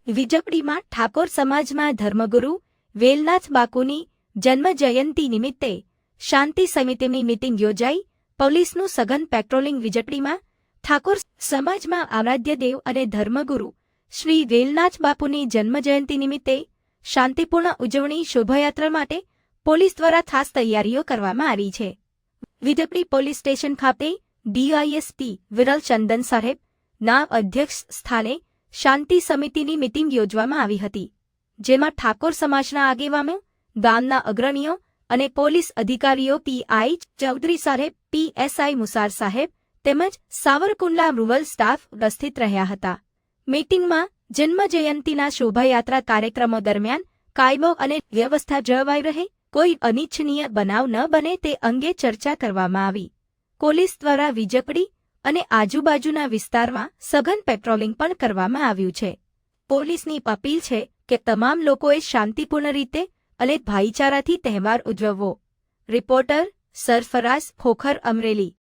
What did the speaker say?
વીજપડીમાં ઠાકોર સમાજમાં ધર્મગુરુ વેલનાથ બાપુની જન્મજયંતિ નિમિત્તે શાંતિ સમિતિની મીટિંગ યોજાઈ. પોલીસનું સઘન પેટ્રોલિંગ. વીજપડીમાં ઠાકોર સમાજમાં આરાધ્યદેવ અને ધર્મગુરુ શ્રી વેલનાથ બાપુની જન્મજયંતિ નિમિત્તે શાંતિપૂર્ણ ઉજવણી શોભાયાત્રા માટે પોલીસ દ્વારા ખાસ તૈયારીઓ કરવામાં આવી છે. વીજપડી પોલીસ સ્ટેશન ખાતે ડીવાયએસપી વિરલ ચંદન સાહેબના અધ્યક્ષ સ્થાને શાંતિ સમિતિની મીટિંગ યોજવામાં આવી હતી, જેમાં ઠાકોર સમાજના આગેવાનો, ગામના અગ્રણીઓ અને પોલીસ અધિકારીઓ પીઆઈ ચૌધરી સાહેબ, પીએસઆઈ મુસાર સાહેબ તેમજ સાવરકુંડલા રૂરલ સ્ટાફ ઉપસ્થિત રહ્યા હતા. મીટિંગમાં જન્મજયંતિના શોભાયાત્રા કાર્યક્રમો દરમિયાન કાયદો અને વ્યવસ્થા જળવાઈ રહે, કોઈ અનિચ્છનીય બનાવ ન બને તે અંગે ચર્ચા કરવામાં આવી. પોલીસ દ્વારા વીજપડી અને આજુબાજુના વિસ્તારમાં સઘન પેટ્રોલિંગ પણ કરવામાં આવ્યું છે. પોલીસની અપીલ છે કે તમામ લોકોએ શાંતિપૂર્ણ રીતે અને ભાઈચારાથી તહેવાર ઉજવવો. રિપોર્ટર સરફરાઝ ખોખર, અમરેલી.